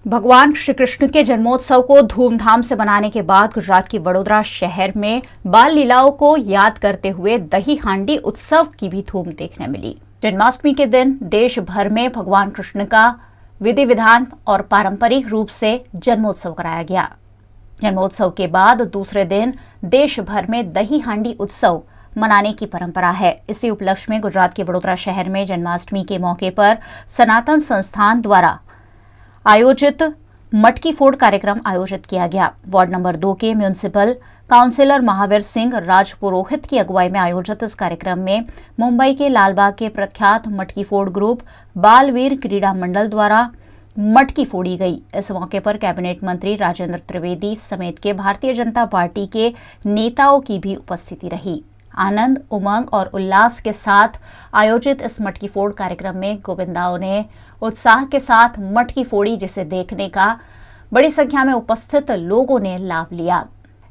भगवान श्री कृष्ण के जन्मोत्सव को धूमधाम से मनाने के बाद गुजरात की वडोदरा शहर में बाल लीलाओं को याद करते हुए दही हांडी उत्सव की भी धूम देखने मिली। जन्माष्टमी के दिन देश भर में भगवान कृष्ण का विधि विधान और पारंपरिक रूप से जन्मोत्सव कराया गया। जन्मोत्सव के बाद दूसरे दिन देश भर में दही हांडी उत्सव मनाने की परंपरा है। इसी उपलक्ष्य में गुजरात के वडोदरा शहर में जन्माष्टमी के मौके पर सनातन संस्थान द्वारा आयोजित मटकी फोड़ कार्यक्रम आयोजित किया गया। वार्ड नंबर 2 के म्युनिसिपल काउंसिलर महावीर सिंह राजपुरोहित की अगुवाई में आयोजित इस कार्यक्रम में मुंबई के लालबाग के प्रख्यात मटकी फोड़ ग्रुप बालवीर क्रीड़ा मंडल द्वारा मटकी फोड़ी गई। इस मौके पर कैबिनेट मंत्री राजेंद्र त्रिवेदी समेत के भारतीय जनता पार्टी के नेताओं की भी उपस्थिति रही। आनंद, उमंग और उल्लास के साथ आयोजित इस मटकी फोड़ कार्यक्रम में गोविंदाओं ने उत्साह के साथ मटकी फोड़ी, जिसे देखने का बड़ी संख्या में उपस्थित लोगों ने लाभ लिया।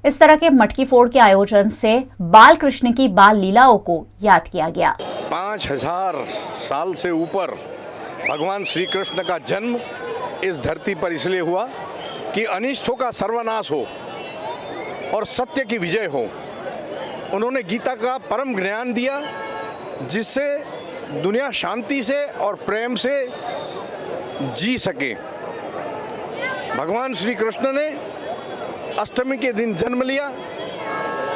इस तरह के मटकी फोड़ के आयोजन से बाल कृष्ण की बाल लीलाओं को याद किया गया। 5000 साल से ऊपर भगवान श्री कृष्ण का जन्म इस धरती पर इसलिए हुआ कि अनिष्टों का सर्वनाश हो और सत्य की विजय हो। उन्होंने गीता का परम ज्ञान दिया, जिससे दुनिया शांति से और प्रेम से जी सके। भगवान श्री कृष्ण ने अष्टमी के दिन जन्म लिया।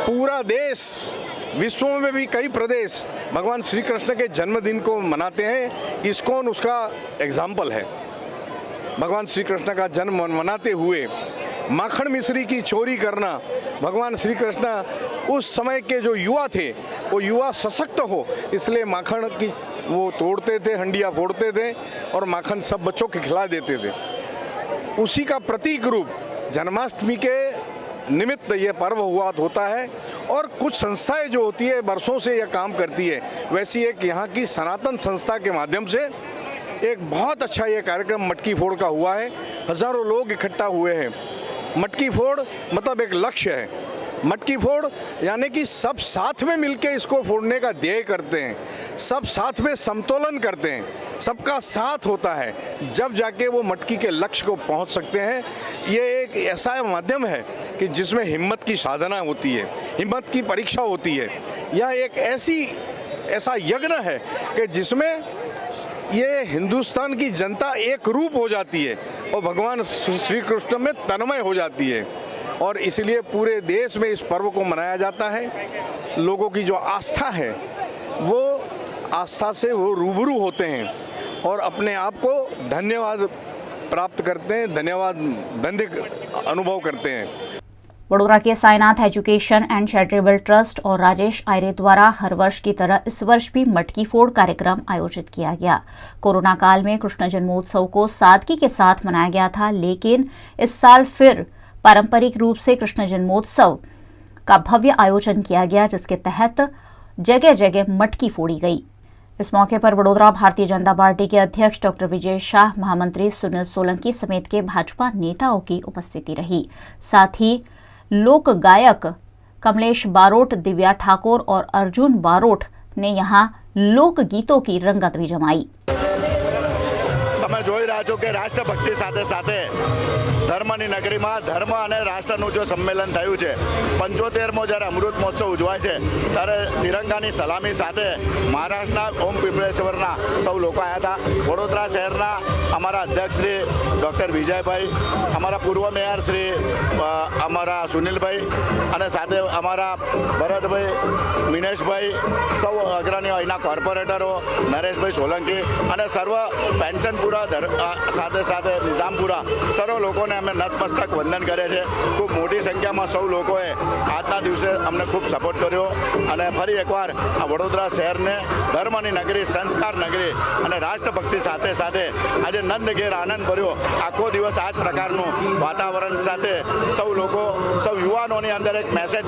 पूरा देश, विश्व में भी कई प्रदेश भगवान श्री कृष्ण के जन्मदिन को मनाते हैं। इस्कॉन उसका एग्जाम्पल है। भगवान श्री कृष्ण का जन्म मनाते हुए माखन मिश्री की चोरी करना, भगवान श्री कृष्ण उस समय के जो युवा थे वो युवा सशक्त हो, इसलिए माखन की वो तोड़ते थे, हंडिया फोड़ते थे और माखन सब बच्चों के खिला देते थे। उसी का प्रतीक रूप जन्माष्टमी के निमित्त ये पर्व होता है। और कुछ संस्थाएं जो होती है वर्षों से यह काम करती है, वैसी एक यहाँ की सनातन संस्था के माध्यम से एक बहुत अच्छा ये कार्यक्रम मटकी फोड़ का हुआ है। हजारों लोग इकट्ठा हुए हैं। मटकी फोड़ मतलब एक लक्ष्य है। मटकी फोड़ यानी कि सब साथ में मिलके इसको फोड़ने का ध्येय करते हैं, सब साथ में समतोलन करते हैं, सबका साथ होता है, जब जाके वो मटकी के लक्ष्य को पहुंच सकते हैं। ये एक ऐसा माध्यम है कि जिसमें हिम्मत की साधना होती है, हिम्मत की परीक्षा होती है। यह एक ऐसा यज्ञ है कि जिसमें ये हिंदुस्तान की जनता एक रूप हो जाती है और भगवान श्री कृष्ण में तन्मय हो जाती है। और इसलिए पूरे देश में इस पर्व को मनाया जाता है। लोगों की जो आस्था है वो आस्था से वो रूबरू होते हैं और अपने आप को धन्यवाद प्राप्त करते हैं, धन्य अनुभव करते हैं। वडोदरा के Sainath education and charitable trust और राजेश आयरे द्वारा हर वर्ष की तरह इस वर्ष भी मटकी फोड़ कार्यक्रम आयोजित किया गया। कोरोना काल में कृष्ण जन्मोत्सव को सादगी के साथ मनाया गया था, लेकिन इस साल फिर पारंपरिक रूप से कृष्ण जन्मोत्सव का भव्य आयोजन किया गया, जिसके तहत जगह जगह मटकी फोड़ी गई। इस मौके पर वडोदरा भारतीय जनता पार्टी के अध्यक्ष डॉक्टर विजय शाह, महामंत्री सुनील सोलंकी समेत के भाजपा नेताओं की उपस्थिति रही। साथ ही लोक गायक कमलेश बारोट, दिव्या ठाकुर और अर्जुन बारोट ने यहां लोक गीतों की रंगत भी जमाई। તમે જોઈ રહ્યા છો કે રાષ્ટ્રભક્તિ સાથે સાથે ધર્મની નગરીમાં ધર્મ અને રાષ્ટ્રનું જો સંમેલન થયું છે, 75મો જ્યારે અમૃત મહોત્સવ ઉજવાય છે ત્યારે તિરંગાની સલામી સાથે મહારાષ્ટ્રના ઓમ પીપળેશ્વરના સૌ લોકો આવ્યા હતા। વડોદરા શહેરના અમારા અધ્યક્ષ શ્રી ડૉક્ટર વિજયભાઈ, અમારા પૂર્વ મેયર શ્રી અમારા સુનિલભાઈ અને સાથે અમારા ભરતભાઈ, મિનેશભાઈ, સૌ અગ્રણીઓ, અહીંના કોર્પોરેટરો, નરેશભાઈ સોલંકી અને સર્વ પેન્શનપુરા સાથે સાથે નિઝામપુરા સર્વ લોકોને અમે નતમસ્તક વંદન કરે છે। ખૂબ મોટી સંખ્યામાં સૌ લોકોએ આજના દિવસે અમને ખૂબ સપોર્ટ કર્યો અને ફરી એકવાર આ વડોદરા શહેરને ધર્મની નગરી, સંસ્કાર નગરી અને રાષ્ટ્રભક્તિ સાથે સાથે આજે નંદઘેર આનંદ ભર્યો આખો દિવસ આ જ પ્રકારનું વાતાવરણ સાથે સૌ લોકો, સૌ યુવાનોની અંદર એક મેસેજ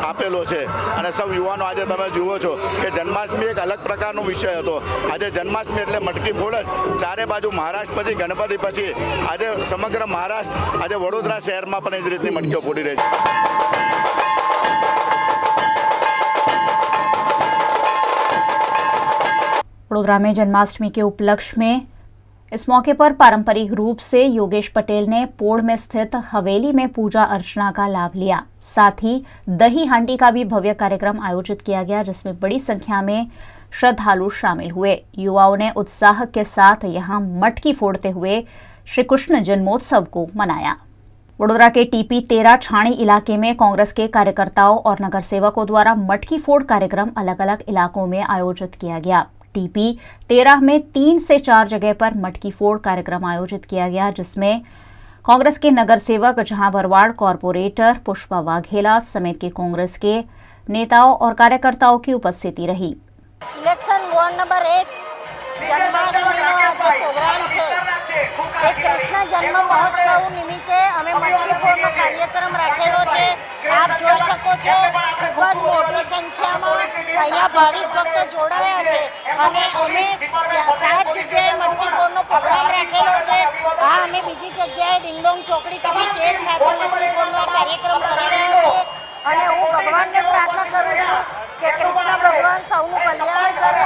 આપેલો છે અને સૌ યુવાનો આજે તમે જુઓ છો કે જન્માષ્ટમી એક અલગ પ્રકારનો વિષય હતો। આજે જન્માષ્ટમી એટલે મટકી ફોડ જ ચારે બાજુ મહારાષ્ટ્ર પછી ગણપતિ પછી આજે સમગ્ર મહારાષ્ટ્ર આજે વડોદરા શહેરમાં પણ એ જ રીતની મટકીઓ ફોડી રહી છે। वडोदरा में जन्माष्टमी के उपलक्ष्य में इस मौके पर पारंपरिक रूप से योगेश पटेल ने पोड़ में स्थित हवेली में पूजा अर्चना का लाभ लिया। साथ ही दही हांडी का भी भव्य कार्यक्रम आयोजित किया गया, जिसमें बड़ी संख्या में श्रद्धालु शामिल हुए। युवाओं ने उत्साह के साथ यहां मटकी फोड़ते हुए श्री कृष्ण जन्मोत्सव को मनाया। वडोदरा के टीपी 13 छाणी इलाके में कांग्रेस के कार्यकर्ताओं और नगर सेवकों द्वारा मटकी फोड़ कार्यक्रम अलग अलग इलाकों में आयोजित किया गया। टीपी 13 में 3 से 4 जगह पर मटकी फोड़ कार्यक्रम आयोजित किया गया, जिसमें कांग्रेस के नगर सेवक जहां बरवाड़ कॉरपोरेटर पुष्पा वाघेला समेत के कांग्रेस के नेताओं और कार्यकर्ताओं की उपस्थिति रही। इलेक्शन वार्ड नंबर 1 જન્માષ્ટમીનો આજે પ્રોગ્રામ છે એ કૃષ્ણ જન્મ મહોત્સવ નિમિત્તે અમે મટકી ફોડનો કાર્યક્રમ રાખેલો છે। આપ જોઈ શકો છો ખૂબ જ મોટી સંખ્યામાં અહીંયા ભાવિક ભક્તો જોડાયા છે અને અમે 7 જગ્યાએ મટકી ફોડનો પ્રોગ્રામ રાખેલો છે। આ અમે બીજી જગ્યાએ ડિંગડોંગ ચોકડી ટીવી 13 ખાતે મટકી ફોડનો કાર્યક્રમ કરી રહ્યા છે અને હું ભગવાનને પ્રાર્થના કરું છું કે કૃષ્ણ ભગવાન સૌનું કલ્યાણ કરે।